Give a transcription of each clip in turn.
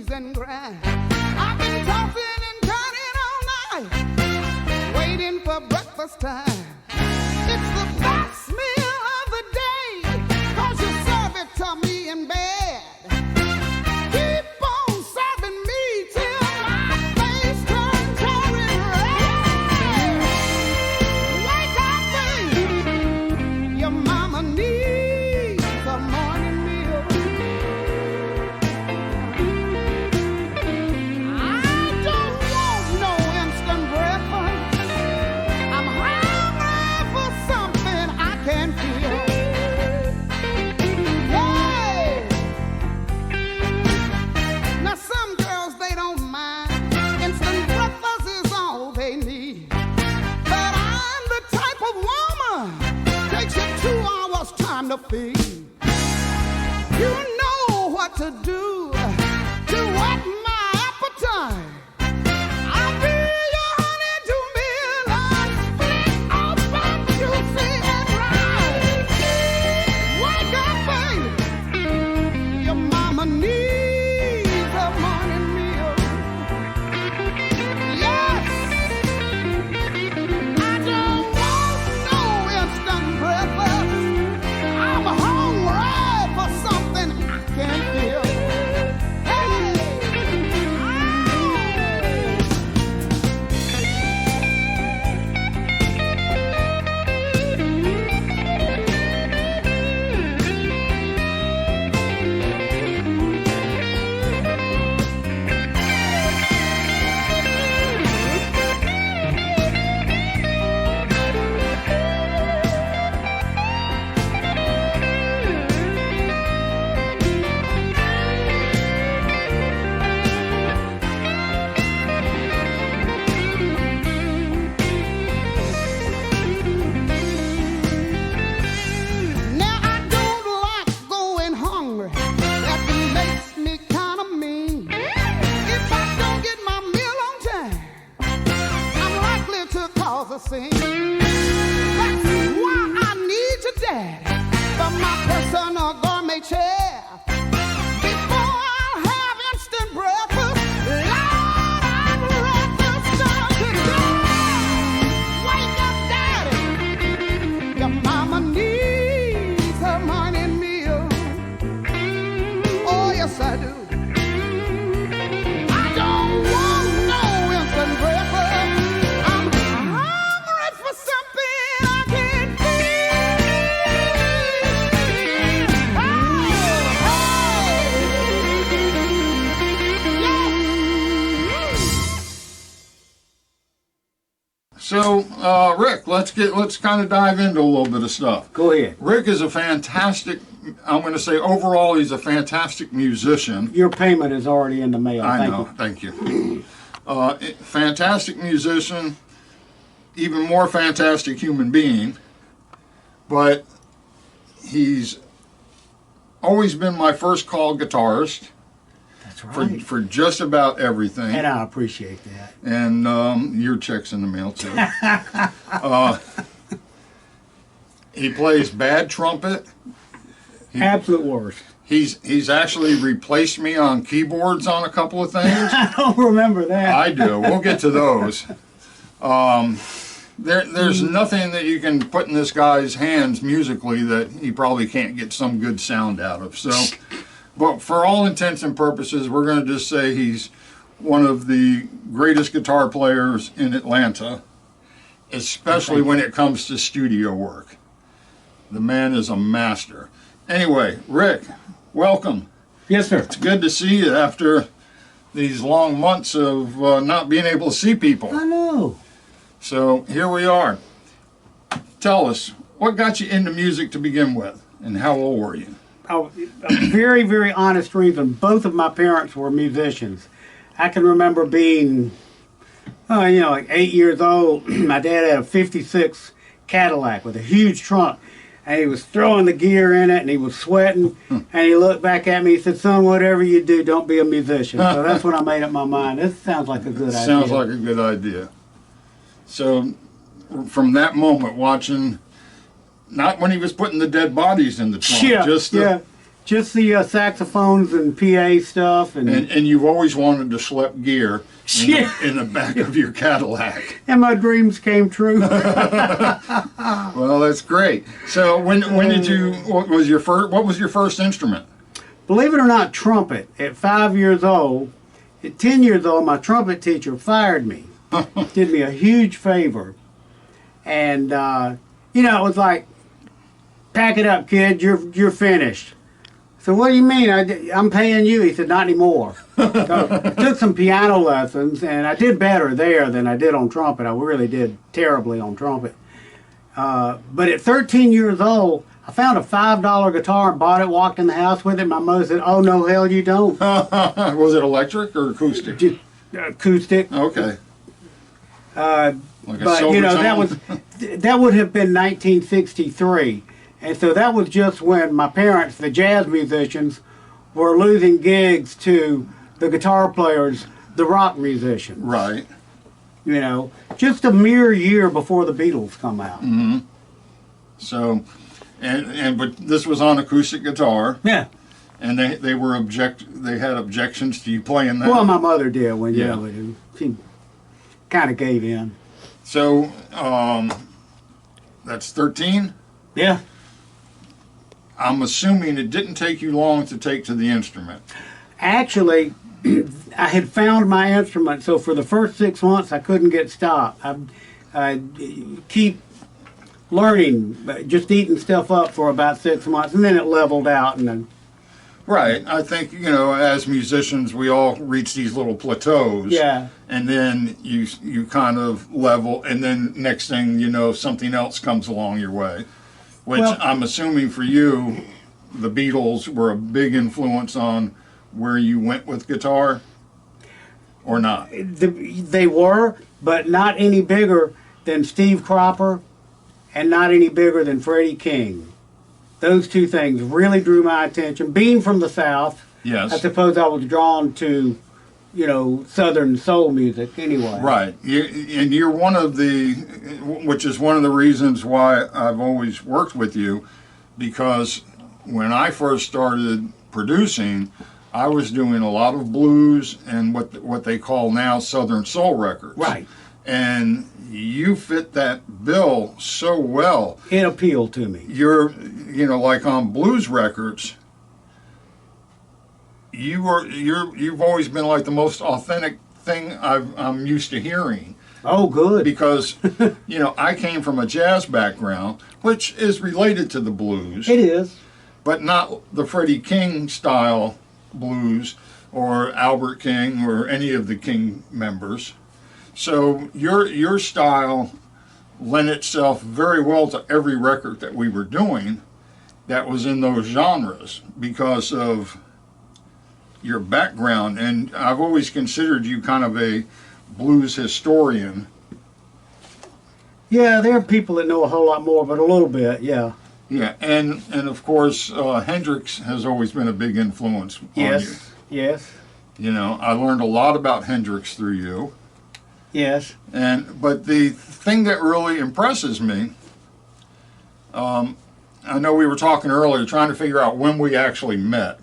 knees and grind. I've been tossing and turning all night, waiting for breakfast time. It's the best meal of the day, 'cause you serve it to me in bed. Keep on serving me till my face turns cherry red. Wake up, baby, your mama needs a morning meal. I don't want no instant breakfast. I'm hungry for something I can feel. Hey! Now some girls, they don't mind. Instant breakfast is all they need. But I'm the type of woman takes you 2 hours time to feed. You know what to do to whet my appetite. I'll be your honey to midnight, split open, juicy and right. Wake up, baby, your mama needs a morning meal. Yes, I don't want no instant breakfast. I'm hungry for something I can feel. Hey! Now I don't like going hungry. That makes me kind of mean. If I don't get my meal on time, I'm likely to cause a scene. That's why I need your dad for my personal gourmet chef. Before I'll have instant breakfast, Lord, I'm ready to start today. Wake up, daddy. Your mama needs her morning meal. Oh, yes, I do. I don't want no instant breakfast. I'm hungry for something I can feel. Oh, So, Rick, let's kind of dive into a little bit of stuff. Go ahead. Rick is a fantastic, I'm going to say overall, he's a fantastic musician. Your payment is already in the mail. I know, thank you. Fantastic musician, even more fantastic human being, but he's always been my first call guitarist That's right. for just about everything. And I appreciate that. And your check's in the mail too. He plays bad trumpet. Absolute worst. He's actually replaced me on keyboards on a couple of things. I don't remember that. I do. We'll get to those. There's nothing that you can put in this guy's hands musically that he probably can't get some good sound out of. So, but for all intents and purposes, we're going to just say he's one of the greatest guitar players in Atlanta, especially when it comes to studio work. The man is a master. Anyway, Rick, welcome. Yes, sir. It's good to see you after these long months of not being able to see people. I know. So here we are. Tell us, what got you into music to begin with, and how old were you? A very, very honest reason. Both of my parents were musicians. I can remember being, like 8 years old. My dad had a '56 Cadillac with a huge trunk. And he was throwing the gear in it, and he was sweating. And he looked back at me, he said, "Son, whatever you do, don't be a musician." So that's when I made up my mind. This sounds like a good idea. Sounds like a good idea. So from that moment, watching, not when he was putting the dead bodies in the trunk, Just the saxophones and PA stuff, and you've always wanted to Slipp gear in, Yeah. in the back of your Cadillac. my dreams came true. Well, that's great. So when did you? What was your first instrument? Believe it or not, trumpet. At 5 years old, at 10 years old, my trumpet teacher fired me. Did me a huge favor, and it was like, pack it up, kid. You're finished. So what do you mean? I'm paying you. He said, not anymore. So I took some piano lessons, and I did better there than I did on trumpet. I really did terribly on trumpet. But at 13 years old, I found a $5 guitar and bought it, walked in the house with it. My mother said, oh, no, hell you don't. Was it electric or acoustic? Just acoustic. Okay. But, Like a Silvertone? that would have been 1963. And so that was just when my parents, the jazz musicians, were losing gigs to the guitar players, the rock musicians. Right. Just a mere year before the Beatles come out. Mm-hmm. So, but this was on acoustic guitar. Yeah. And they had objections to you playing that. Well, my mother did when Yeah. she kind of gave in. So, that's 13. Yeah. I'm assuming it didn't take you long to take to the instrument. Actually, I had found my instrument, so for the first 6 months I couldn't get stopped. I keep learning, just eating stuff up for about 6 months, and then it leveled out. And then, Right. I think, as musicians, we all reach these little plateaus. yeah, And then you kind of level, and then next thing you know, something else comes along your way. Which Well- I'm assuming for you, the Beatles were a big influence on where you went with guitar, or not? they were, but not any bigger than Steve Cropper, and not any bigger than Freddie King. Those two things really drew my attention. Being from the South, Yes. I suppose I was drawn to, Southern soul music anyway. Right. And you're one of the, which is one of the reasons why I've always worked with you, because when I first started producing, I was doing a lot of blues and what they call now Southern soul records. Right. And you fit that bill so well. It appealed to me. You're, like on blues records, you've always been like the most authentic thing I'm used to hearing. Oh, good. Because, I came from a jazz background, which is related to the blues, It is. but not the Freddie King style blues or Albert King or any of the King members. So your style lent itself very well to every record that we were doing that was in those genres because of your background. And I've always considered you kind of a blues historian. Yeah, there are people that know a whole lot more, but a little bit, yeah. Yeah, and of course, Hendrix has always been a big influence on Yes, yes, you. I learned a lot about Hendrix through you. yes. But the thing that really impresses me, I know we were talking earlier, trying to figure out when we actually met.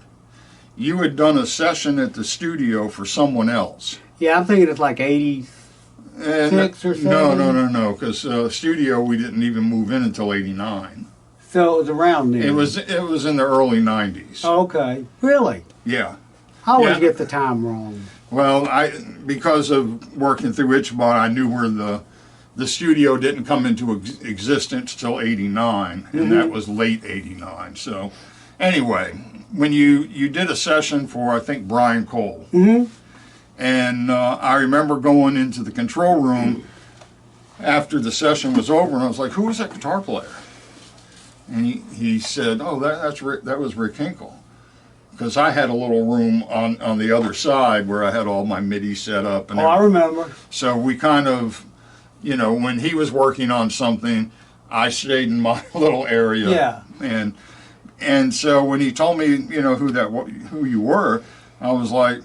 You had done a session at the studio for someone else. Yeah, I'm thinking it's like 80. And 6 or No, because studio we didn't even move in until '89. So it was around then. It was in the early '90s. Okay. Really? Yeah. I always Yeah. get the time wrong. Well, because of working through Ichbod, I knew where the studio didn't come into existence till '89, and that was late '89. So, anyway, when you did a session for I think Brian Cole, and I remember going into the control room after the session was over, and I was like, "Who was that guitar player?" And he said, "Oh, that was Rick Hinkle." Because I had a little room on the other side where I had all my MIDI set up. And I remember. So we kind of, when he was working on something, I stayed in my little area. Yeah. And so when he told me, who you were, I was like,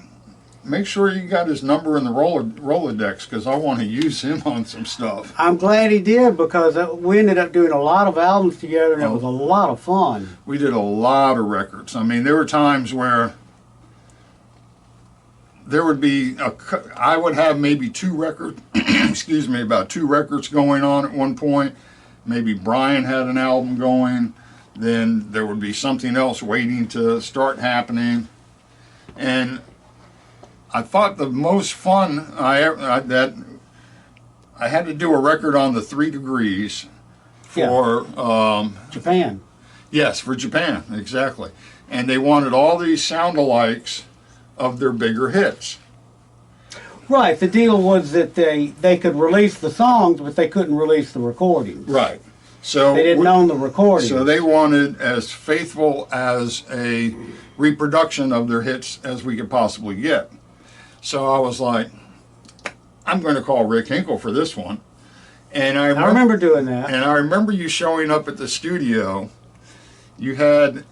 make sure you got his number in the Rolodex, because I want to use him on some stuff. I'm glad he did, because we ended up doing a lot of albums together, and it was a lot of fun. We did a lot of records. I mean, there were times where there would be I would have maybe 2 records, excuse me, about 2 records going on at one point. Maybe Brian had an album going. Then there would be something else waiting to start happening. And I thought the most fun that I had to do a record on the 3 Degrees for Japan. Yes, for Japan, exactly. And they wanted all these sound-alikes of their bigger hits. Right. The deal was that they could release the songs, but they couldn't release the recordings. Right. So they didn't own the recordings. So they wanted as faithful as a reproduction of their hits as we could possibly get. So I was like, I'm going to call Rick Hinkle for this one. And I remember doing that. And I remember you showing up at the studio. You had,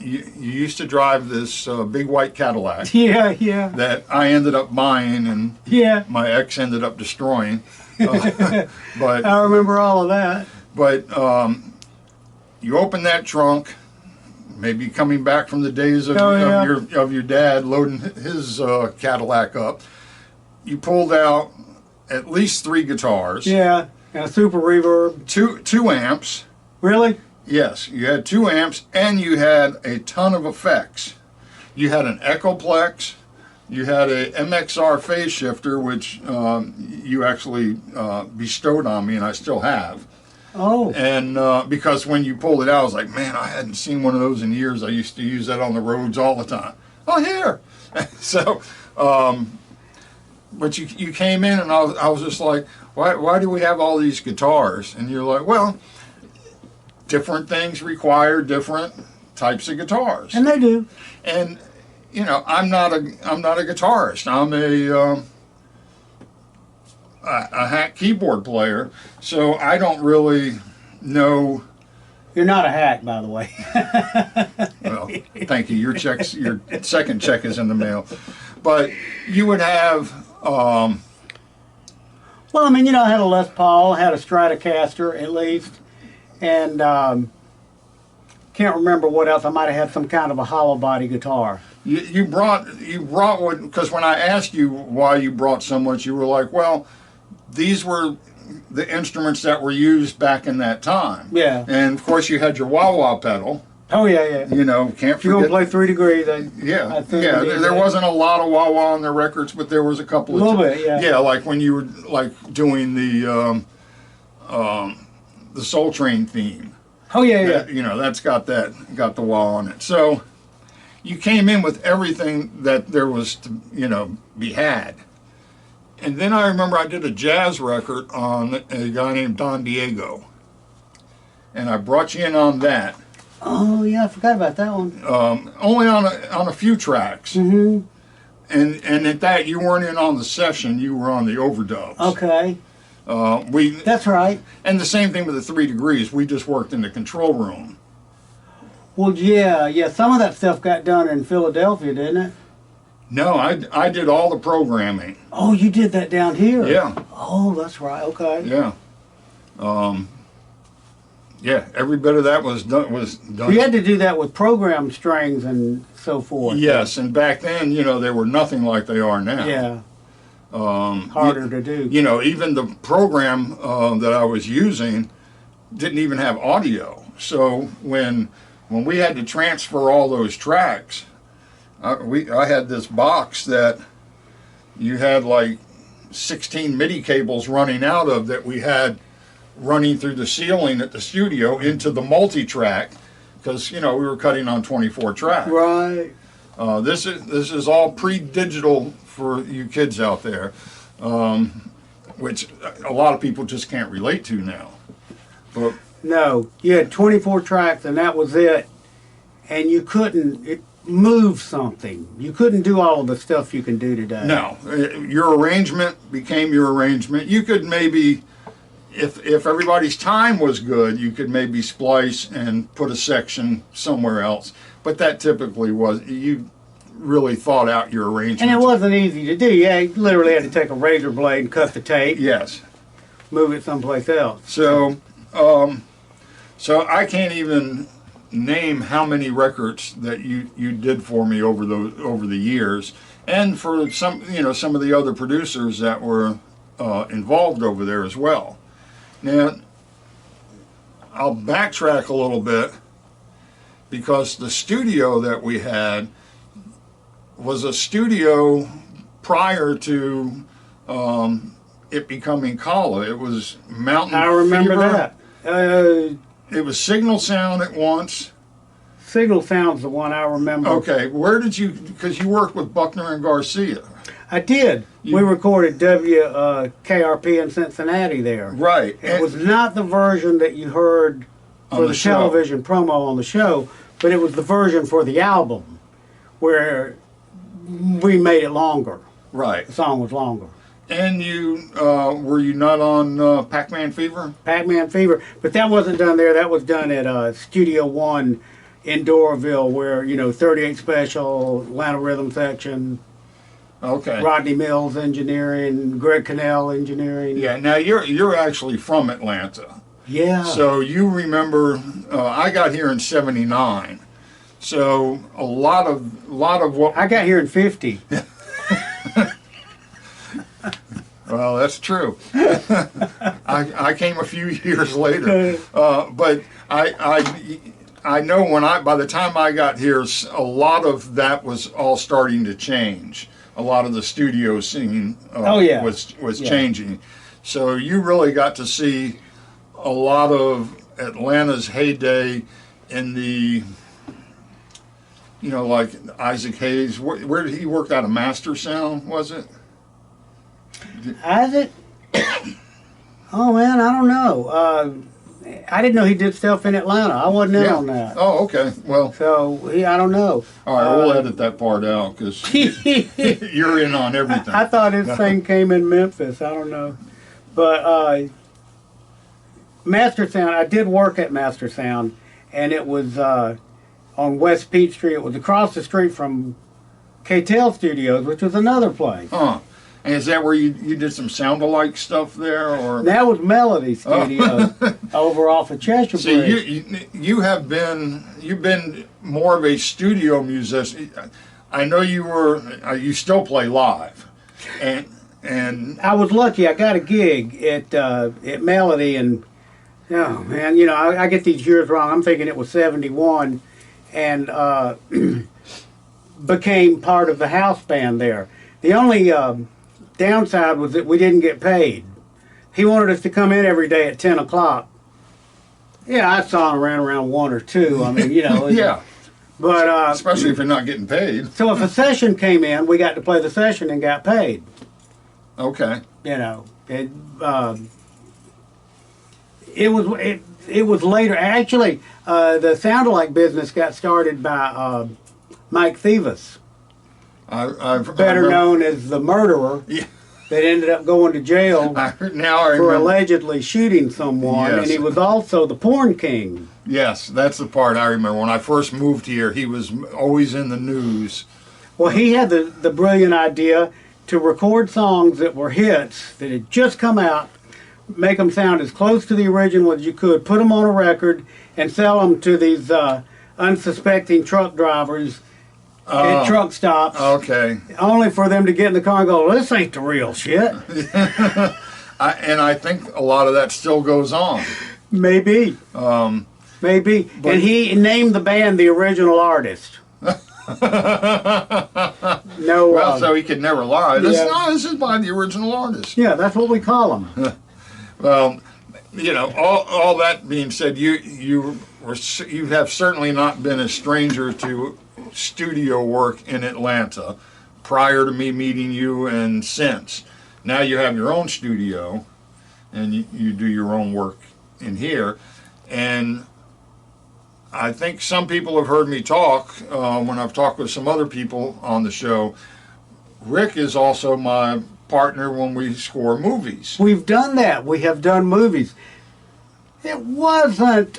you used to drive this big white Cadillac. Yeah. That I ended up buying and my ex ended up destroying. But I remember all of that. But you open that trunk, maybe coming back from the days of, of your dad loading his Cadillac up. You pulled out at least 3 guitars. Yeah, and a super reverb. Two amps. Really? Yes, you had 2 amps, and you had a ton of effects. You had an Echoplex. You had a MXR phase shifter, which you actually bestowed on me, and I still have. Oh. And because when you pulled it out, I was like, man, I hadn't seen one of those in years. I used to use that on the roads all the time. Oh, here. So, but you came in, and I was just like, why do we have all these guitars? And you're like, well, different things require different types of guitars. And they do. And you know, I'm not a guitarist. I'm a hack keyboard player, so I don't really know. You're not a hack, by the way. Well, thank you. Your second check is in the mail. But you would have. Well, I mean, you know, I had a Les Paul, I had a Stratocaster at least, and can't remember what else. I might have had some kind of a hollow body guitar. You brought what? Because when I asked you why you brought so much, you were like, well, these were the instruments that were used back in that time. Yeah. And of course, you had your wah-wah pedal. Oh yeah. You know, can't forget. If you're gonna play 3 Degrees, there wasn't a lot of wah-wah on their records, but there was a couple. A little bit, yeah. Yeah, like when you were like doing the Soul Train theme. Oh yeah. That, you know, that's got the wah on it. So you came in with everything that there was to, you know, be had. And then I remember I did a jazz record on a guy named Don Diego. And I brought you in on that. Oh yeah, I forgot about that one. Only on a few tracks. Mm-hmm. And at that, you weren't in on the session, you were on the overdubs. Okay. That's right. And the same thing with the 3 Degrees. We just worked in the control room. Well, yeah. Some of that stuff got done in Philadelphia, didn't it? No, I did all the programming. Oh, you did that down here? Yeah. Oh, that's right. Okay. Yeah. Yeah, every bit of that was done. You had to do that with program strings and so forth. Yes, and back then, you know, they were nothing like they are now. Yeah. Harder to do. You know, even the program that I was using didn't even have audio. So when we had to transfer all those tracks, I had this box that you had like 16 MIDI cables running out of that we had running through the ceiling at the studio into the multi-track, because you know we were cutting on 24 tracks. Right. This is all pre-digital for you kids out there, which a lot of people just can't relate to now. But no, you had 24 tracks and that was it, and you couldn't move something. You couldn't do all of the stuff you can do today. No, your arrangement became your arrangement. You could maybe, if everybody's time was good, you could maybe splice and put a section somewhere else. But that typically was, you really thought out your arrangements. And it wasn't easy to do. You literally had to take a razor blade and cut the tape, Yes. move it someplace else. So, so I can't even name how many records that you did for me over the years, and for some of the other producers that were involved over there as well. Now, I'll backtrack a little bit, because the studio that we had was a studio prior to it becoming Kala. It was Mountain I remember Fever. that. It was Signal Sound at once. Signal Sound's the one I remember. Okay, where did you, because you worked with Buckner and Garcia. I did. We recorded WKRP in Cincinnati there. Right. It was not the version that you heard On for the the show. television promo on the show, but it was the version for the album where we made it longer. Right. The song was longer. And you, were you not on Pac-Man Fever? Pac-Man Fever, but that wasn't done there. That was done at Studio One in Doraville, where 38 Special, Atlanta Rhythm Section, Okay. Rodney Mills Engineering, Greg Cannell Engineering. Yeah, now you're actually from Atlanta. Yeah. So you remember, I got here in '79. So a lot of what, I got here in 50. well, that's true. I came a few years later, but I know by the time I got here, a lot of that was all starting to change. A lot of the studio scene was changing. So you really got to see a lot of Atlanta's heyday in the, like Isaac Hayes. Where did he work out of Master Sound, was it? Isaac? Oh man, I don't know. I didn't know he did stuff in Atlanta. I wasn't in on that. Oh, okay. Well, So I don't know. all right, we'll edit that part out, because you're in on everything. I thought his thing came in Memphis. I don't know. But Master Sound, I did work at Master Sound, and it was on West Peachtree. It was across the street from KTEL Studios, which was another place. Huh. And is that where you did some sound-alike stuff there, or? That was Melody Studios over off of Cheshire Bridge. See, you've been more of a studio musician. I know you still play live, and I was lucky. I got a gig at Melody, and oh man, I get these years wrong. I'm thinking it was '71, and became part of the house band there. The only downside was that we didn't get paid. He wanted us to come in every day at 10 o'clock. Yeah, I saw him around 1 or 2. I mean, yeah. But Especially if you're not getting paid. so if a session came in, we got to play the session and got paid. Okay. It was later. Actually, the Sound-alike business got started by Mike Thievis, better known as the murderer. Yeah. That ended up going to jail I for remember. allegedly shooting someone, Yes. and he was also the porn king. Yes, that's the part I remember. When I first moved here, he was always in the news. Well, he had the brilliant idea to record songs that were hits that had just come out, make them sound as close to the original as you could, put them on a record, and sell them to these unsuspecting truck drivers at truck stops. Okay. Only for them to get in the car and go, "This ain't the real shit." I think a lot of that still goes on. Maybe. Maybe. And he named the band the original artist. No. Well, so he could never lie. This, yeah. No, this is by the original artist. Yeah, that's what we call them. Well, all that being said, you have certainly not been a stranger to studio work in Atlanta prior to me meeting you and since. Now you have your own studio and you do your own work in here. And I think some people have heard me talk when I've talked with some other people on the show. Rick is also my partner when we score movies. We've done that. We have done movies. It wasn't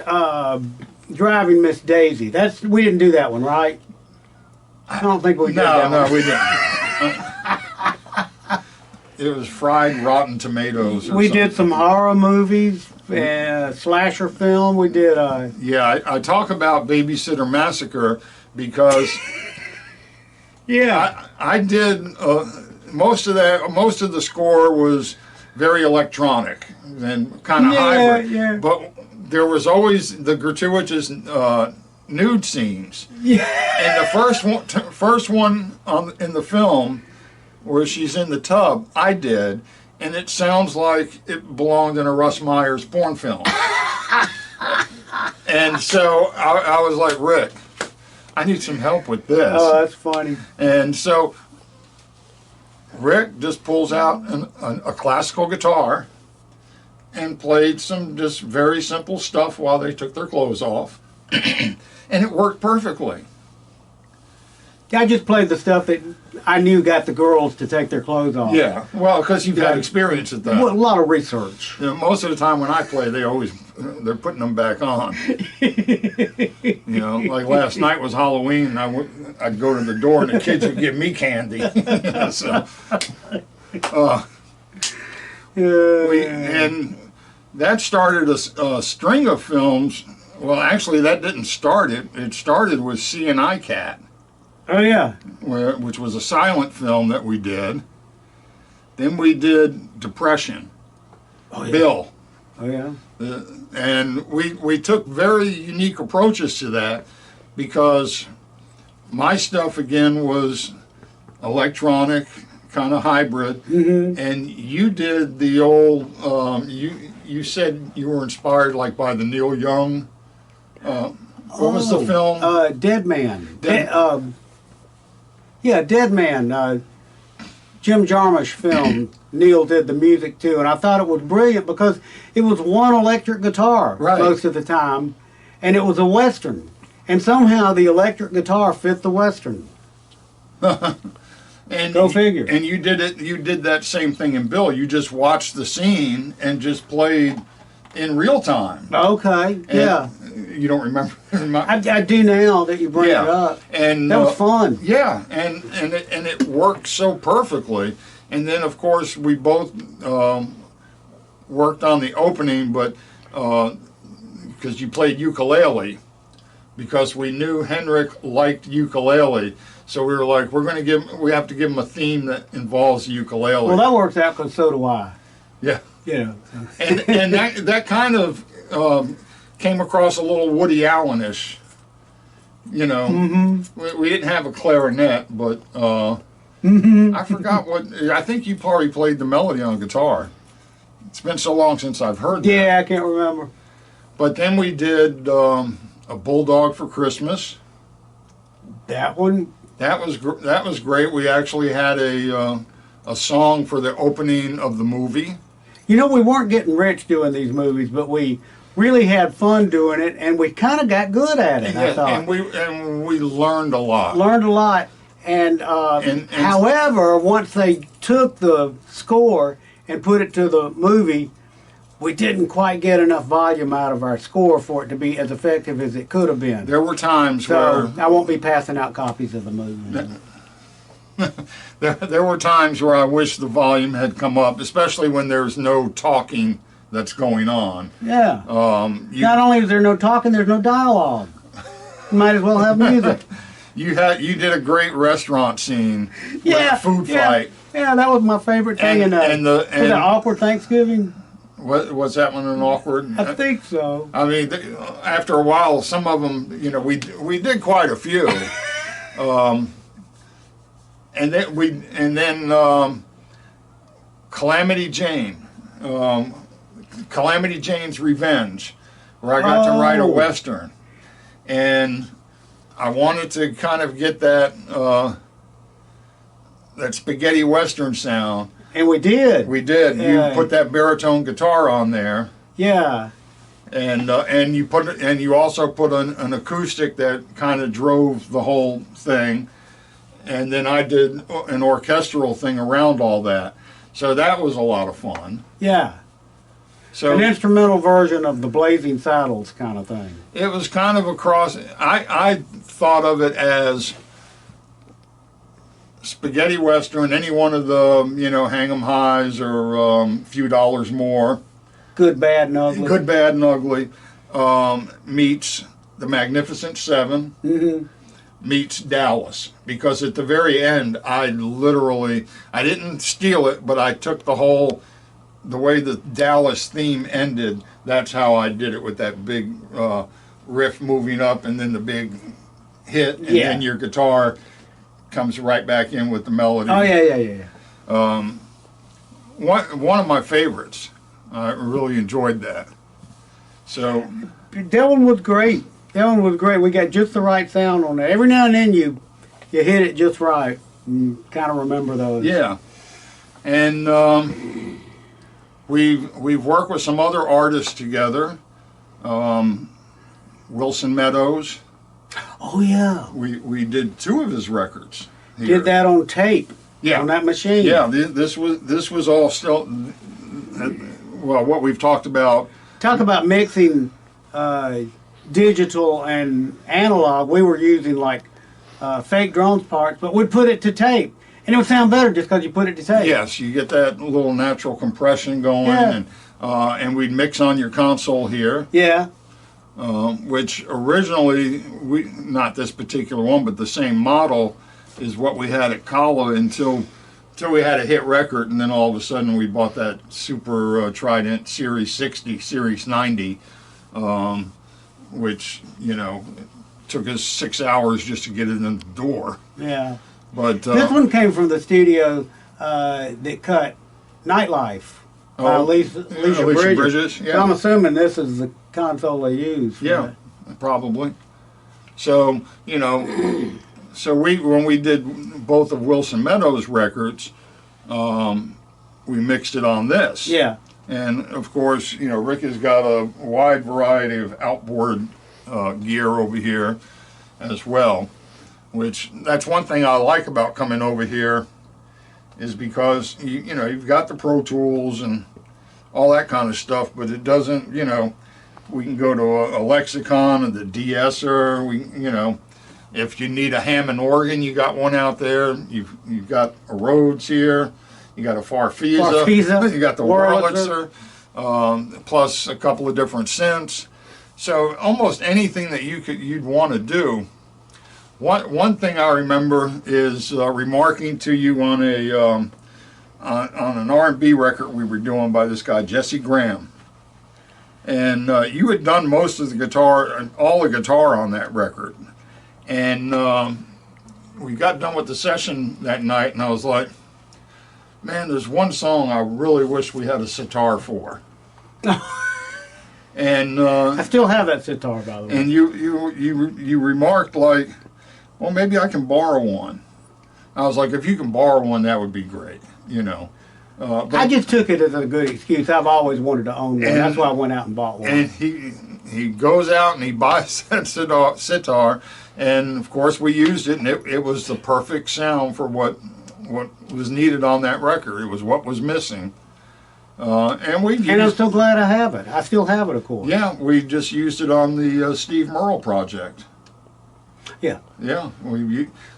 Driving Miss Daisy. We didn't do that one, right? I don't think we did No, that no, one. we didn't. It was fried rotten tomatoes. Or We something. did some horror movies, slasher film. We did. Yeah, I talk about Babysitter Massacre because Yeah. I did most of that. Most of the score was very electronic and kind of hybrid. Yeah. But there was always the gratuitous nude scenes. Yeah. And the first one in the film, where she's in the tub, I did, and it sounds like it belonged in a Russ Myers porn film. And so I was like, Rick, I need some help with this. Oh, that's funny. And so Rick just pulls out a classical guitar and played some just very simple stuff while they took their clothes off. And it worked perfectly. I just played the stuff that I knew got the girls to take their clothes off. Yeah, well, because you've had experience at that. Well, a lot of research. You know, most of the time when I play, they're putting them back on. You know, like last night was Halloween, and I'd go to the door and the kids would give me candy. So, and that started a string of films. Well, actually, that didn't start it. It started with C&I Cat, Oh, yeah. which was a silent film that we did. Then we did Depression, Oh, yeah. Bill. Oh, yeah. And we took very unique approaches to that because my stuff, again, was electronic, kind of hybrid. Mm-hmm. And you did the old, you said you were inspired like by the Neil Young, what was the film? Dead Man. Dead- Dead Man. Jim Jarmusch film. Neil did the music too, and I thought it was brilliant because it was one electric guitar Right. most of the time, and it was a Western. And somehow the electric guitar fit the Western. And Go figure. And you did it. You did that same thing in Bill. You just watched the scene and just played in real time. Okay, And yeah. You don't remember? I do now that you bring it up. And That was fun. Yeah, and it worked so perfectly. And then of course we both worked on the opening, but because you played ukulele, because we knew Henrik liked ukulele, so we were like, we have to give him a theme that involves the ukulele. Well, that works out because so do I. Yeah. You know. And that kind of came across a little Woody Allen-ish. You know, we didn't have a clarinet, but I forgot what. I think you probably played the melody on guitar. It's been so long since I've heard that. Yeah, I can't remember. But then we did a Bulldog for Christmas. That one. That was great. We actually had a song for the opening of the movie. You know, we weren't getting rich doing these movies, but we really had fun doing it, and we kind of got good at it, I thought. And we learned a lot. Learned a lot. And however, once they took the score and put it to the movie, we didn't quite get enough volume out of our score for it to be as effective as it could have been. There were times So where I won't be passing out copies of the movie. there were times where I wish the volume had come up, especially when there's no talking that's going on. Yeah. You, Not only is there no talking, there's no dialogue. You might as well have music. you did a great restaurant scene. Food fight. Yeah, that was my favorite thing. Was it Awkward Thanksgiving? Was that one an awkward? I think so. I mean, after a while, some of them, you know, we did quite a few. And then Calamity Jane, Calamity Jane's Revenge, where I got to write a Western. And I wanted to kind of get that spaghetti Western sound. And we did. We did. Yeah. You put that baritone guitar on there. Yeah. And you also put an acoustic that kind of drove the whole thing. And then I did an orchestral thing around all that. So that was a lot of fun. Yeah. So An instrumental version of the Blazing Saddles kind of thing. it was kind of across. I thought of it as spaghetti western, any one of the, you know, Hang 'em Highs or Few Dollars More. Good, bad, and ugly. Good, Bad, and Ugly meets The Magnificent Seven, meets Dallas. Because at the very end, I didn't steal it, but I took the way the Dallas theme ended, that's how I did it with that big riff moving up and then the big hit, and then your guitar comes right back in with the melody. Oh, yeah. One of my favorites. I really enjoyed that. So That one was great. We got just the right sound on there. Every now and then you hit it just right. Kind of remember those. yeah, and we've worked with some other artists together. Wilson Meadows. Oh yeah. We did 2 of his records. Here. Did that on tape. Yeah. On that machine. Yeah, this was all still. Well, what we've talked about. Talk about mixing digital and analog. We were using like fake drones parts, but we'd put it to tape, and it would sound better just because you put it to tape. Yes, you get that little natural compression going, Yeah. and we'd mix on your console here. Yeah. Which originally, not this particular one, but the same model is what we had at Kala until we had a hit record, and then all of a sudden we bought that Super Trident Series 60, Series 90, which, you know, took us 6 hours just to get it in the door. Yeah. But This one came from the studio that cut Nightlife by Alicia Bridges. Yeah. So I'm assuming this is the console they use. Yeah, probably. So, you know, when we did both of Wilson Meadows' records, we mixed it on this. Yeah. And of course, you know, Rick has got a wide variety of outboard gear over here as well, which that's one thing I like about coming over here is because, you know, you've got the Pro Tools and all that kind of stuff, but it doesn't, you know, we can go to a Lexicon and the de-esser, you know, if you need a Hammond organ, you got one out there. You've got a Rhodes here. You got a Farfisa. You got the Wurlitzer, plus a couple of different synths. So almost anything that you'd want to do. One thing I remember is remarking to you on an R&B record we were doing by this guy Jesse Graham, and you had done most of the guitar, all the guitar on that record. And we got done with the session that night, and I was like, man, there's one song I really wish we had a sitar for. And I still have that sitar, by the way. and you remarked like, well, maybe I can borrow one. I was like, if you can borrow one, that would be great, you know. But I just took it as a good excuse. I've always wanted to own one. That's why I went out and bought one. And he goes out and he buys that sitar, and of course we used it, and it was the perfect sound for what was needed on that record. It was what was missing. And I'm so glad I have it. I still have it, of course. Yeah, we just used it on the Steve Merle project. Yeah. Yeah,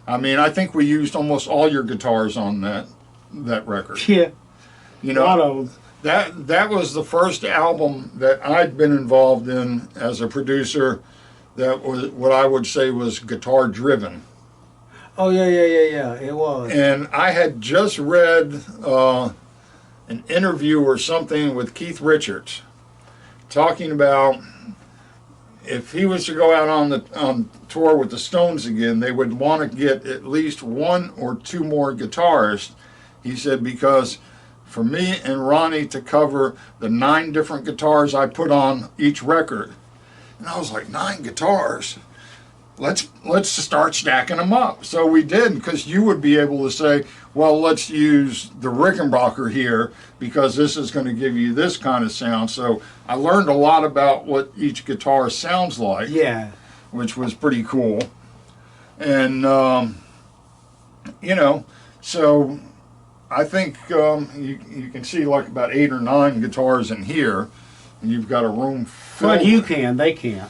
I think we used almost all your guitars on that record. Yeah. You A lot of know, them. that was the first album that I'd been involved in as a producer that was what I would say was guitar driven. Oh, yeah. It was. And I had just read an interview or something with Keith Richards talking about if he was to go out on tour with the Stones again, they would want to get at least 1 or 2 more guitarists. He said, because for me and Ronnie to cover the 9 different guitars I put on each record, and I was like, 9 guitars? Let's start stacking them up. So we did, because you would be able to say, well, let's use the Rickenbacker here because this is going to give you this kind of sound. So I learned a lot about what each guitar sounds like. Yeah. Which was pretty cool. And, you know, so I think you can see like about 8 or 9 guitars in here, and you've got a room filled. Well, you can. They can't.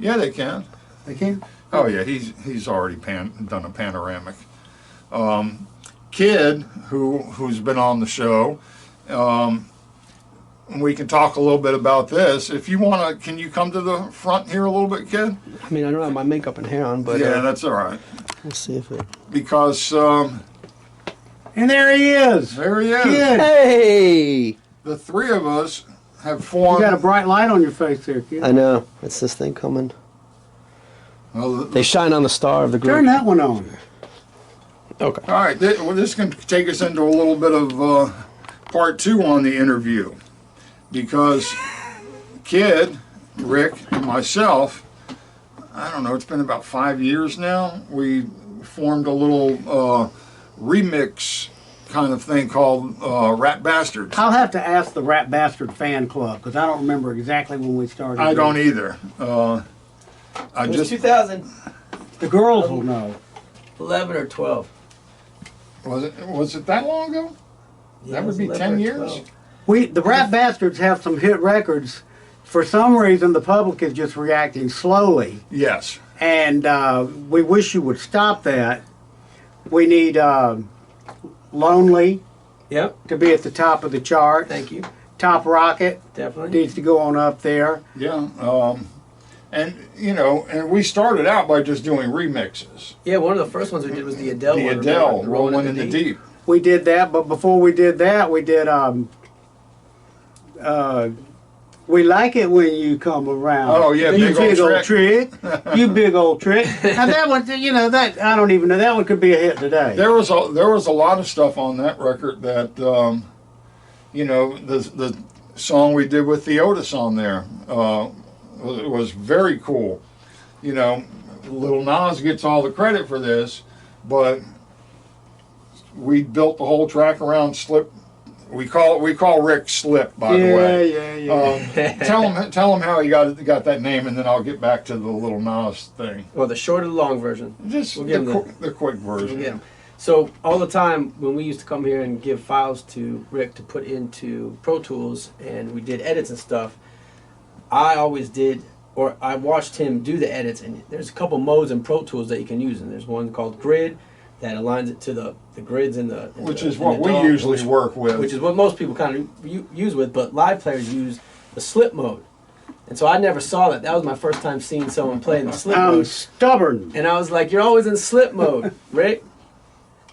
Yeah, they can. They can? Oh yeah, he's already done a panoramic. Kid, who's been on the show. We can talk a little bit about this. If you want to, can you come to the front here a little bit, Kid? I mean, I don't have my makeup and hair on, but Yeah, that's all right. we'll see if it. Because And there he is. there he is. Kid. Hey! The three of us have You formed. got a bright light on your face there, kid. I know. It's this thing coming. Well, They shine on the star of the group. Turn that one on. Okay. all right, this can take us into a little bit of part 2 on the interview. Because Kid, Rick, and myself, I don't know, it's been about 5 years now, we formed a little remix kind of thing called Rat Bastards. I'll have to ask the Rat Bastard fan club because I don't remember exactly when we started. I don't doing either. I It was just 2011 it. The girls will know. or 12. was it that long ago? Yeah, That it would was be 11 10 or years. 12. The Rat Bastards have some hit records. For some reason, the public is just reacting slowly, Yes. and we wish you would stop that. We need Lonely Yep. to be at the top of the chart. Thank you. Top Rocket Definitely. needs to go on up there. Yeah. And you know, and we started out by just doing remixes. Yeah, one of the first ones we did was the Adele The one. Adele, remember? Rolling in the Deep. We did that, but before we did that, we did We Like It When You Come Around. Oh, yeah, You Big Old trick. You big old trick. Now that one, you know, that I don't even know. That one could be a hit today. There was a lot of stuff on that record that you know, the song we did with Theotis on there was very cool. You know, Lil Nas gets all the credit for this, but we built the whole track around Slipp. We call Rick Slipp, by the way. Yeah. Tell him how he got that name, and then I'll get back to the Lil Nas thing. Well, the short or the long version. Just We'll give him the quick version. We'll get 'em. So all the time when we used to come here and give files to Rick to put into Pro Tools and we did edits and stuff, I always did, or I watched him do the edits, and there's a couple modes in Pro Tools that you can use, and there's one called Grid that aligns it to the grids in the Which the- is in what the we DAW, usually work with. which is what most people kind of use with, but live players use the Slipp mode. And so I never saw that. That was my first time seeing someone play in the Slipp I'm mode. stubborn. And I was like, you're always in Slipp mode, Rick.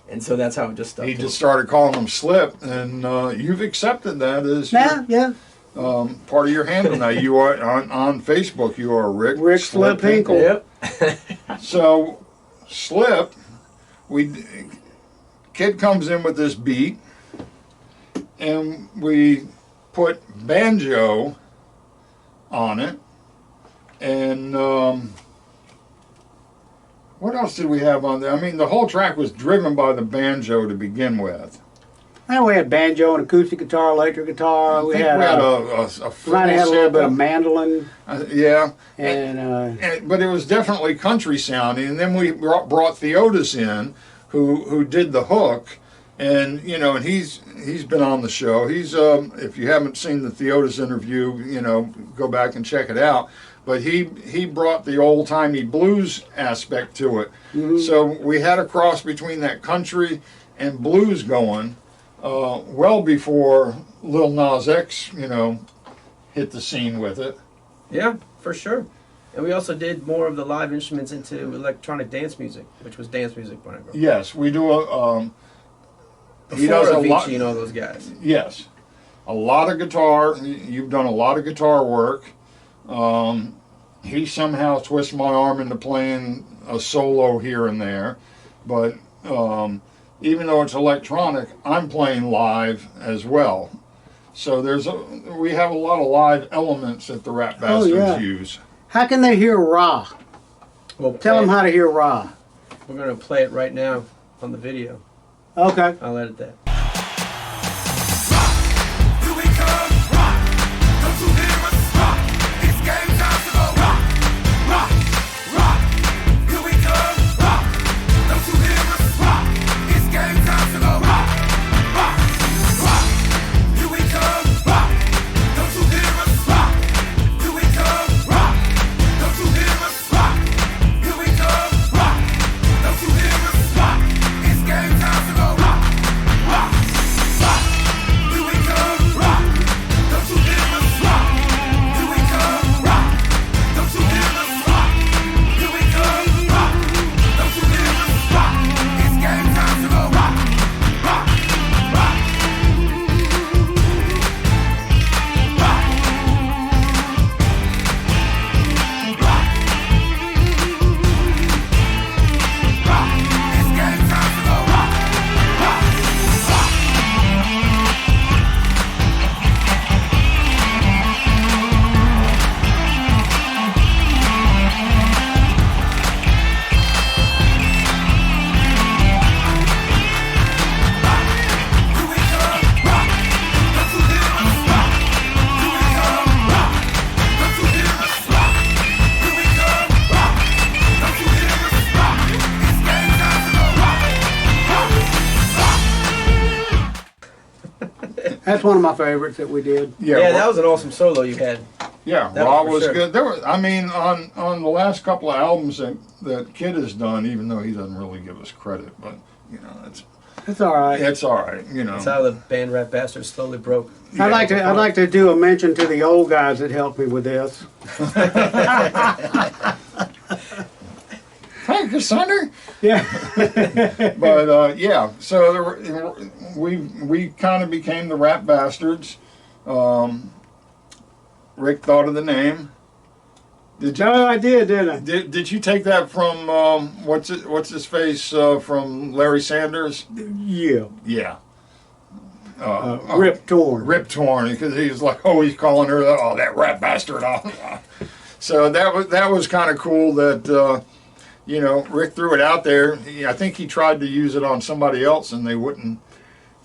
And so that's how it just stuck. He to just him. started calling him Slipp, and you've accepted that as your, Yeah. part of your handle now. You are on Facebook. You are Rick Slipp Hinkle. Yep. So Slipp, Kid comes in with this beat, and we put banjo on it, and what else did we have on there? I mean, the whole track was driven by the banjo to begin with. And we had banjo and acoustic guitar, electric guitar. I think we had a might have had a little bit of sample. mandolin, Yeah, and but it was definitely country sounding. And then we brought Theotis in, who did the hook, and you know, and he's been on the show. He's if you haven't seen the Theotis interview, you know, go back and check it out. But he brought the old timey blues aspect to it. Mm-hmm. So we had a cross between that country and blues going, well before Lil Nas X, you know, hit the scene with it. Yeah, for sure. And we also did more of the live instruments into electronic dance music, which was dance music when I grew up. Yes, we do he Before does a Avicii lot. and all those guys. Yes, a lot of guitar. You've done a lot of guitar work. He somehow twists my arm into playing a solo here and there, but even though it's electronic, I'm playing live as well. So we have a lot of live elements that the Rat Bastards use. how can they hear Ra? We'll Tell play them it. how to hear Ra. We're going to play it right now on the video. Okay. I'll edit that. It's game That's one of my favorites that we did. Yeah, that was an awesome solo you had. Yeah, That Raw was for was sure. good. There was, I mean, on the last couple of albums that Kid has done, even though he doesn't really give us credit, but you know, It's all right. it's all right. You know, That's how the band Rat Bastards slowly broke. I'd like to do a mention to the old guys that helped me with this. Thank you, Sunder. Yeah. But yeah, so we kind of became the Rat Bastards. Rick thought of the name. Did you? No, I did, didn't I? Did you take that from what's his face from Larry Sanders? Yeah. Yeah. Rip Torn. Rip Torn, because he was like, oh, he's calling her, oh, that rat bastard. So that was kind of cool that you know, Rick threw it out there. I think he tried to use it on somebody else, and they wouldn't.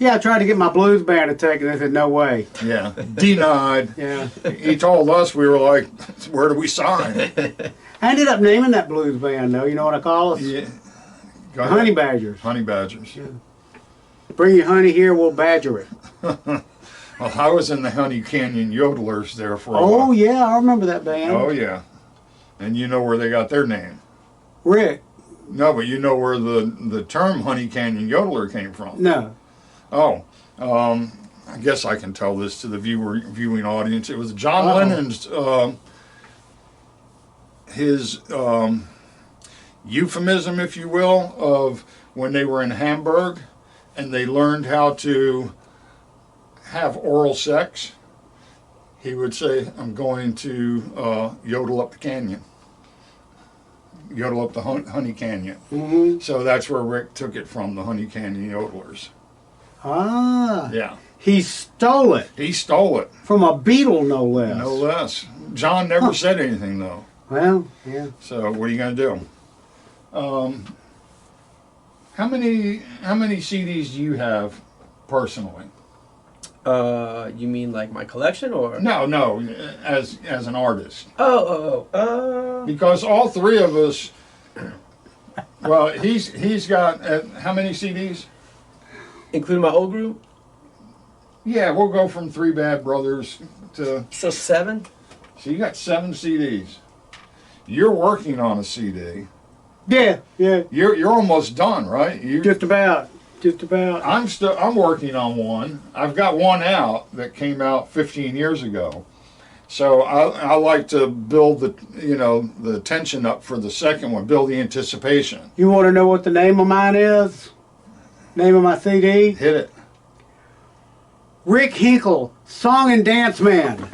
Yeah, I tried to get my blues band to take it, and they said, no way. Yeah, denied. Yeah. He told us, we were like, where do we sign? I ended up naming that blues band, though. You know what I call us? Yeah. Go ahead. Honey Badgers. Honey Badgers. Yeah. Bring your honey here, we'll badger it. Well, I was in the Honey Canyon Yodelers there for a while. Oh, yeah, I remember that band. Oh, yeah. And you know where they got their name. Rick. No, but you know where the term Honey Canyon Yodeler came from. No. Oh, I guess I can tell this to the viewing audience. It was John Lennon's, his euphemism, if you will, of when they were in Hamburg and they learned how to have oral sex. He would say, I'm going to yodel up the canyon. Yodel up the Honey Canyon. Mm-hmm. So that's where Rick took it from, the Honey Canyon Yodelers. Ah. Yeah. He stole it. He stole it. From a Beatle, no less. No less. John never said anything, though. Well, yeah. So what are you going to do? How many CDs do you have personally? You mean like my collection or? No, as an artist. Oh. Because all three of us. Well, he's got how many CDs? Including my old group? Yeah, we'll go from Three Bad Brothers to. So 7? So you got 7 CDs. You're working on a CD. Yeah. You're almost done, right? Just about. I'm working on one. I've got one out that came out 15 years ago. So I like to build the tension up for the second one, build the anticipation. You want to know what the name of mine is? Name of my CD? Hit it. Rick Hinkle, Song and Dance Man.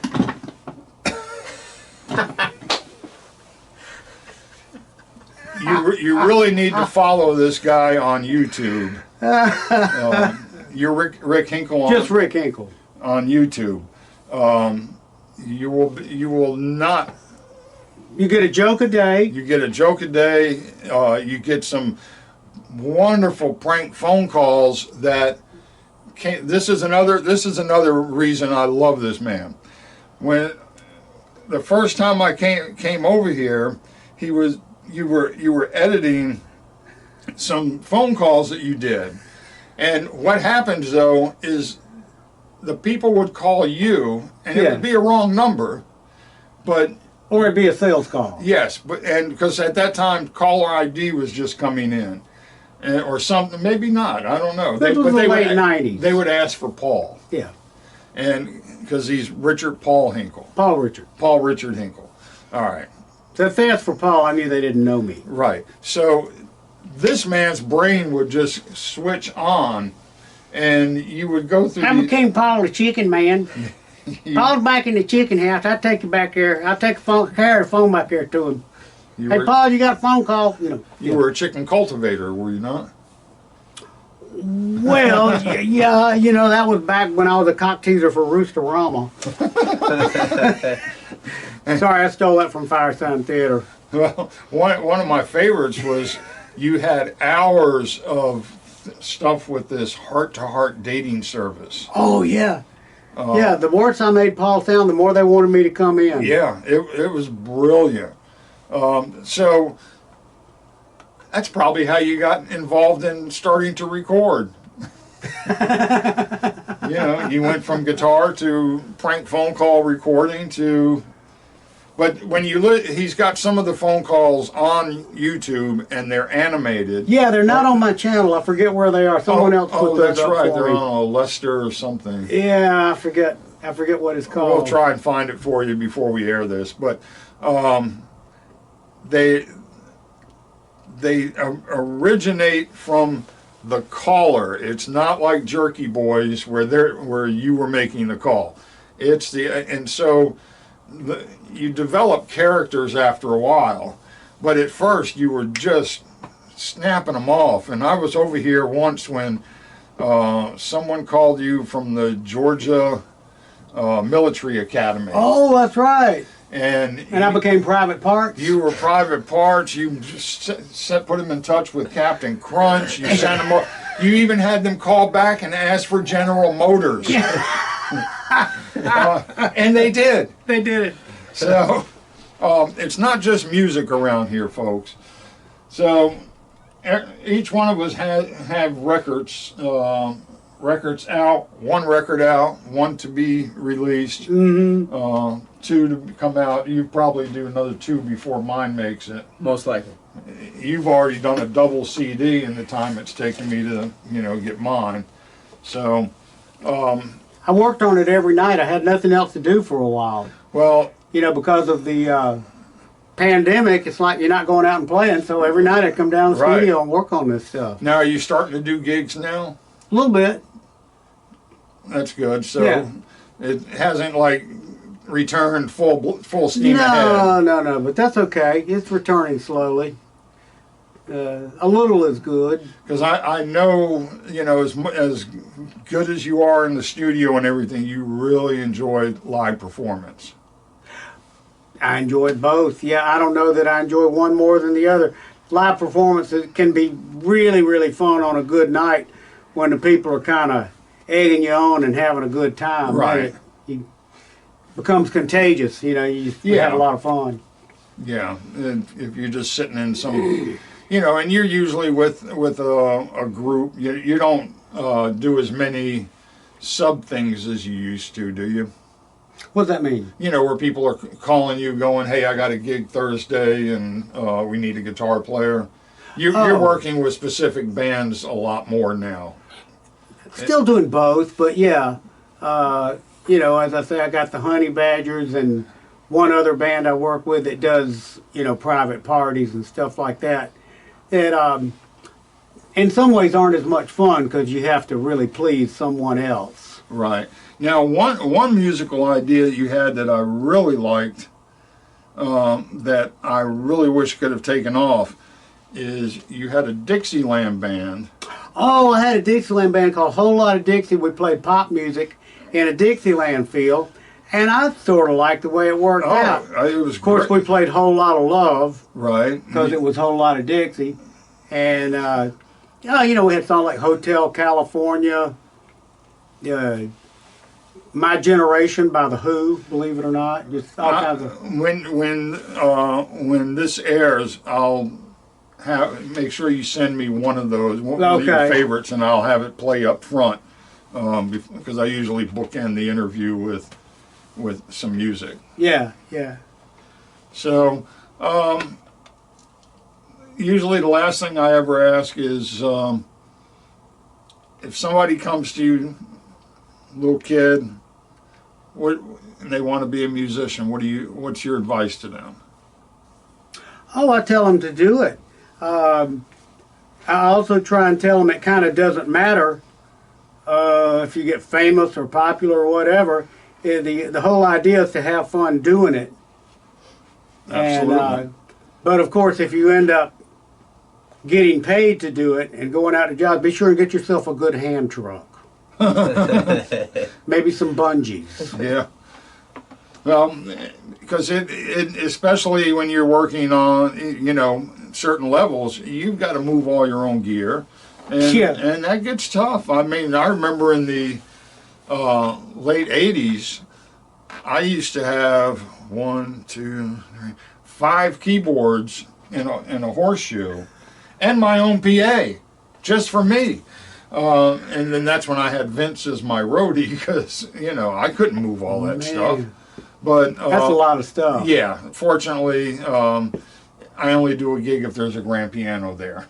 You really need to follow this guy on YouTube. You're Rick Hinkle on Just Rick Hinkle. on YouTube. You will not. You get a joke a day. You get a joke a day. You get some wonderful prank phone calls that. This is another reason I love this man. When the first time I came over here, you were editing some phone calls that you did. And what happens though is the people would call you and it would be a wrong number, but Or it'd be a sales call. yes, and because at that time caller ID was just coming in. Or something, maybe not, I don't know. This was the late 90s. They would ask for Paul. Yeah. And because he's Richard Paul Hinkle. Paul Richard. Paul Richard Hinkle. All right. So if they asked for Paul, I knew they didn't know me. Right. So this man's brain would just switch on, and you would go through. I became Paul the chicken man. Paul's back in the chicken house. I'll take you back there. I'll take the phone back there to him. Hey, Paul, you got a phone call? You were a chicken cultivator, were you not? Well, yeah, that was back when I was a cock teaser for Rooster-Rama. Sorry, I stole that from Firesign Theater. Well, one of my favorites was you had hours of stuff with this heart-to-heart dating service. Oh, yeah. Yeah, the worse I made Paul sound, the more they wanted me to come in. Yeah, it was brilliant. So that's probably how you got involved in starting to record. You know, you went from guitar to prank phone call recording to. But when you look, he's got some of the phone calls on YouTube, and they're animated. Yeah, they're not on my channel. I forget where they are. Someone else put those that's up right. for They're me. on a Lester or something. Yeah, I forget what it's called. We'll try and find it for you before we air this. But they originate from the caller. It's not like Jerky Boys where you were making the call. It's and so you develop characters after a while, but at first you were just snapping them off. And I was over here once when someone called you from the Georgia Military Academy. Oh, that's right. And I became Private Parts. You were Private Parts. You put them in touch with Captain Crunch. You sent them. You even had them call back and ask for General Motors. And they did. They did it. So it's not just music around here, folks. So each one of us have records. Records out, one record out, one to be released, two to come out. You probably do another two before mine makes it. Most likely. You've already done a double CD in the time it's taken me to, get mine. So, I worked on it every night. I had nothing else to do for a while. well, Because of the pandemic, it's like you're not going out and playing. So every night I come down to the Right. studio and work on this stuff. now are you starting to do gigs now? A little bit. That's good. So Yeah. it hasn't returned full steam ahead. No. But that's okay. It's returning slowly. A little is good. Because I know, as good as you are in the studio and everything, you really enjoy live performance. I enjoyed both. Yeah, I don't know that I enjoy one more than the other. Live performances can be really, really fun on a good night when the people are kind of egging you on and having a good time. Right. It becomes contagious. You have a lot of fun. Yeah, and if you're just sitting in some, and you're usually with a group, you don't do as many sub things as you used to, do you? What does that mean? Where people are calling you going, hey, I got a gig Thursday and we need a guitar player. You're working with specific bands a lot more now. Still doing both, but yeah. As I say, I got the Honey Badgers and one other band I work with that does, private parties and stuff like that. That in some ways aren't as much fun because you have to really please someone else. Right. Now, one musical idea that you had that I really liked, that I really wish could have taken off, is you had a Dixieland band. Oh, I had a Dixieland band called Whole Lot of Dixie. We played pop music in a Dixieland feel, and I sort of liked the way it worked out. It was Of course, we played Whole Lot of Love. Right. Because it was Whole Lot of Dixie. And, we had songs like Hotel California, My Generation by The Who, believe it or not. Just all kinds of... When this airs, I'll make sure you send me one of those, one of your Okay. favorites, and I'll have it play up front, because I usually bookend the interview with some music. Yeah. So, usually the last thing I ever ask is, if somebody comes to you, little kid, and they want to be a musician, what's your advice to them? Oh, I tell them to do it. I also try and tell them it kind of doesn't matter if you get famous or popular or whatever. The whole idea is to have fun doing it. Absolutely. But of course, if you end up getting paid to do it and going out to jobs, be sure and get yourself a good hand truck. Maybe some bungees. Yeah. Well, because it especially when you're working on, certain levels, you've got to move all your own gear. And, Yeah. and that gets tough. I mean, I remember in the late 80s, I used to have 5 keyboards in a horseshoe and my own PA just for me. And then that's when I had Vince as my roadie because, you know, I couldn't move all that stuff. But that's a lot of stuff. Yeah, fortunately, I only do a gig if there's a grand piano there.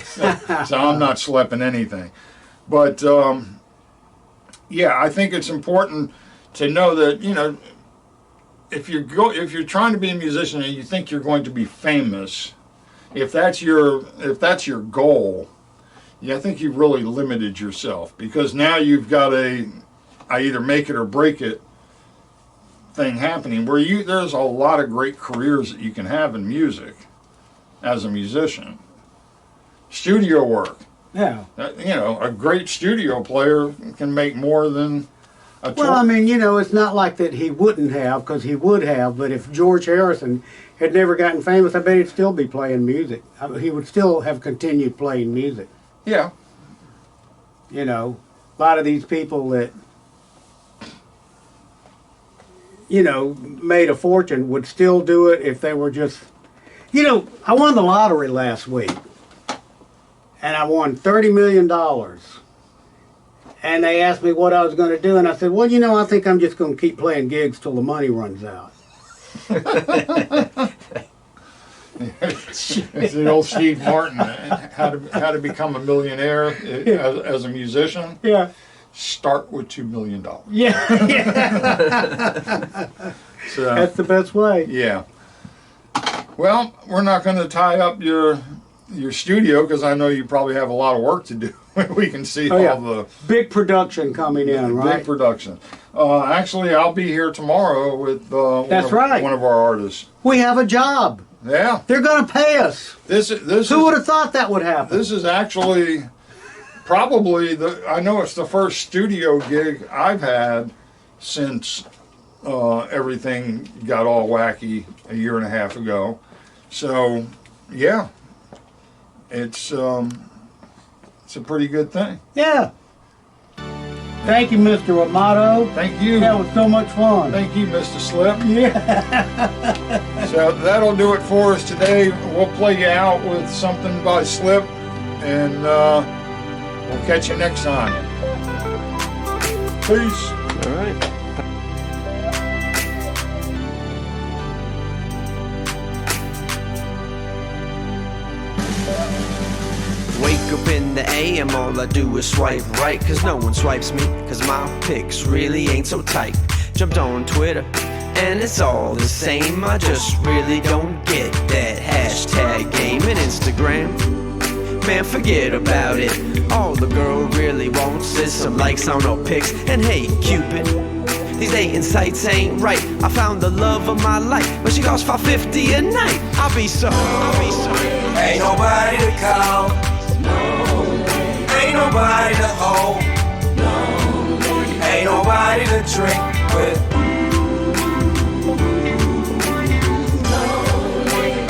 So I'm not schlepping anything. But yeah, I think it's important to know that, you know, if you're trying to be a musician and you think you're going to be famous, if that's your goal, yeah, I think you've really limited yourself, because now you've got I either make it or break it thing happening where there's a lot of great careers that you can have in music as a musician. Studio work. Yeah. You know, a great studio player can make more than a Well, I mean, you know, it's not like that he wouldn't have, because he would have, but if George Harrison had never gotten famous, I bet he'd still be playing music. He would still have continued playing music. Yeah. You know, a lot of these people that, you know, made a fortune would still do it if they were just, you know, I won the lottery last week, and I won $30 million. And they asked me what I was going to do, and I said, well, you know, I think I'm just going to keep playing gigs till the money runs out. It's the old Steve Martin, how to become a millionaire as a musician. Yeah. Start with $2 million. Yeah. So, that's the best way. Yeah. Well, we're not going to tie up your studio, because I know you probably have a lot of work to do. We can see all the big production coming in, right? Big production. Actually, I'll be here tomorrow with one of our artists. We have a job. Yeah. They're going to pay us. Who would have thought that would happen? This is actually probably I know it's the first studio gig I've had since everything got all wacky a year and a half ago. So, yeah. It's a pretty good thing. Yeah. Thank you, Mr. Amato. Thank you. That was so much fun. Thank you, Mr. Slipp. Yeah. So that'll do it for us today. We'll play you out with something by Slipp, and we'll catch you next time. Peace. All right. Wake up in the AM, all I do is swipe right, cause no one swipes me, cause my pics really ain't so tight. Jumped on Twitter, and it's all the same. I just really don't get that hashtag game. And Instagram, man, forget about it. All the girl really wants is some likes on her pics. And hey, Cupid, these dating sites ain't right. I found the love of my life, but she costs $5.50 a night. I'll be so. Ain't nobody to call. Ain't nobody to hold. Ain't nobody to drink with.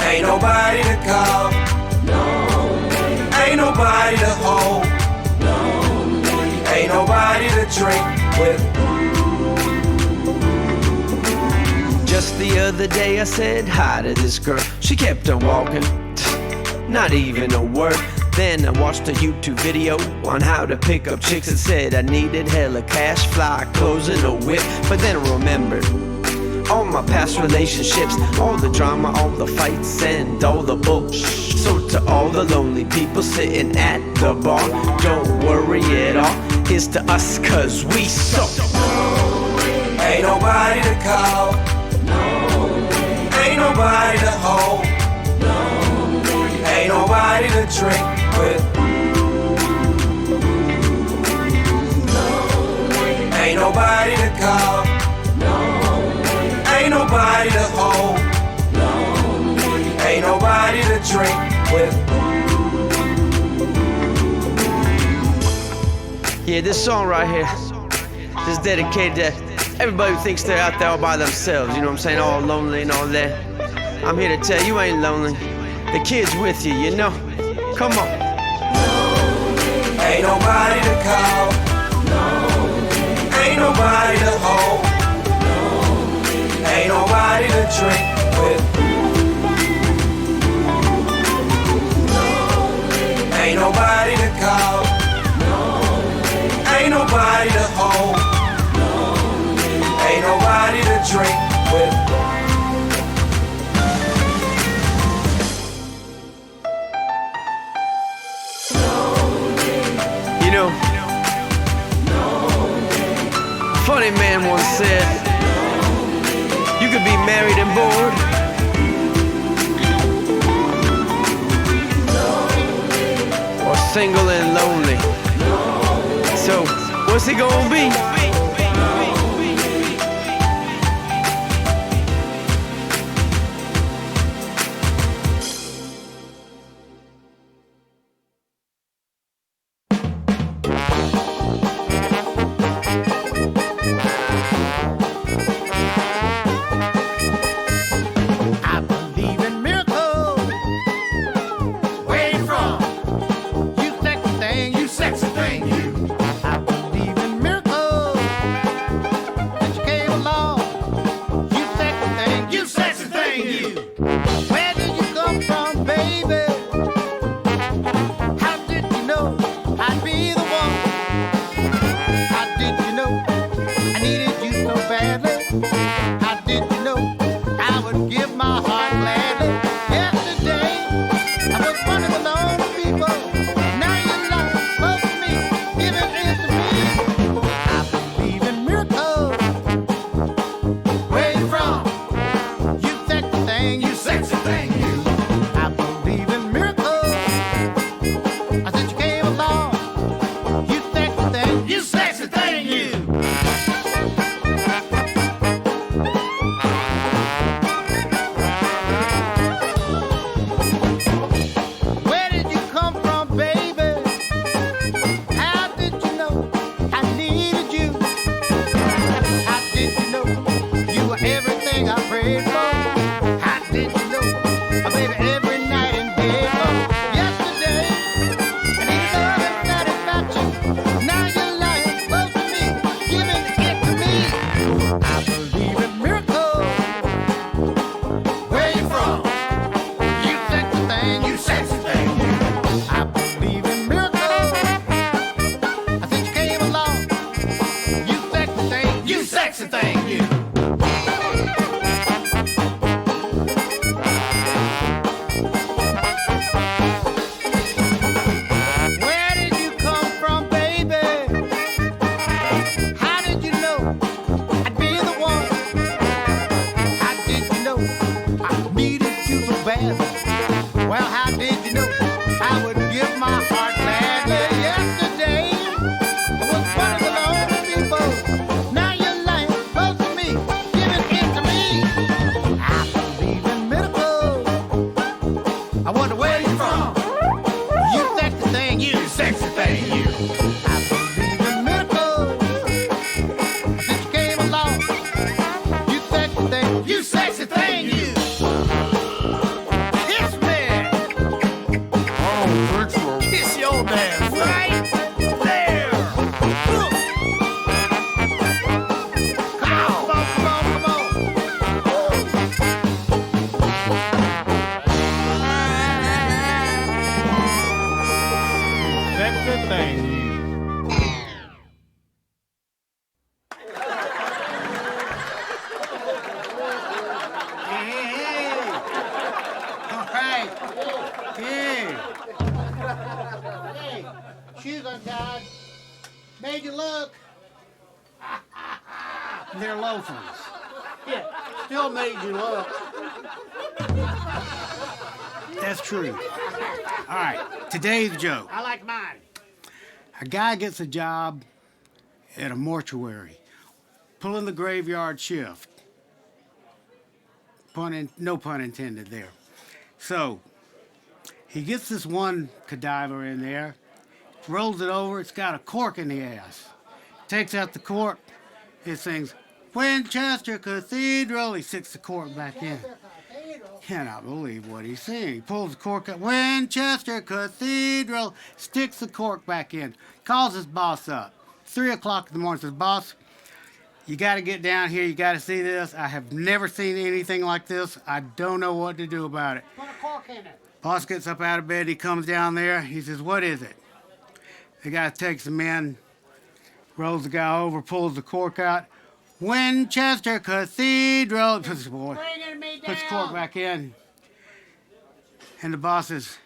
Ain't nobody to call. Ain't nobody to hold. Ain't nobody to drink with. Just the other day I said hi to this girl. She kept on walking, not even a word. Then I watched a YouTube video on how to pick up chicks. It said I needed hella cash, fly clothes, and a whip. But then I remembered all my past relationships, all the drama, all the fights, and all the bullshit. So to all the lonely people sitting at the bar, don't worry at all, here's to us, cause we so. Ain't nobody to call. Ain't nobody to hold. Ain't nobody to drink with. Ain't nobody to call. Ain't nobody to hold. Ain't nobody to drink with. Yeah, this song right here is dedicated to everybody who thinks they're out there all by themselves. You know what I'm saying? All lonely and all that. I'm here to tell you, you ain't lonely. The kid's with you, you know? Come on. Ain't nobody to call. Ain't nobody to hold. Ain't nobody to drink with. Ain't nobody to call. nobody to hold, ain't nobody to drink with. You know, funny man once said, you could be married and bored, or single and lonely. So, what's he gonna be? Shoes untied. Made you look. They're loafers. Yeah, still made you look. That's true. All right, today's joke. I like mine. A guy gets a job at a mortuary, pulling the graveyard shift. No pun intended there. So, he gets this one cadaver in there, rolls it over, it's got a cork in the ass. Takes out the cork, it sings, Winchester Cathedral. He sticks the cork back in. Cannot believe what he's saying. He pulls the cork out, Winchester Cathedral, sticks the cork back in, calls his boss up. 3 o'clock in the morning, says, boss, you got to get down here. You got to see this. I have never seen anything like this. I don't know what to do about it. Put a cork in it. Boss gets up out of bed. He comes down there. He says, what is it? The guy takes him in, Rolls the guy over, pulls the cork out. Winchester Cathedral. Puts the cork back in. And the boss says,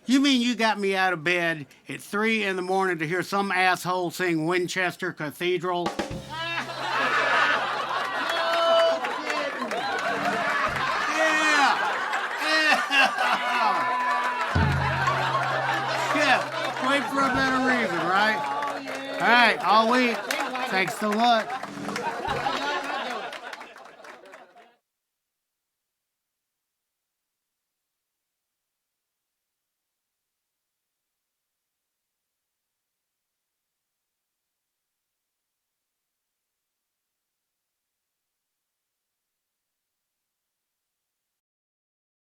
"You mean you got me out of bed at 3 in the morning to hear some asshole sing Winchester Cathedral?" Yeah, wait for a better reason, right? All right, all week. Thanks so much.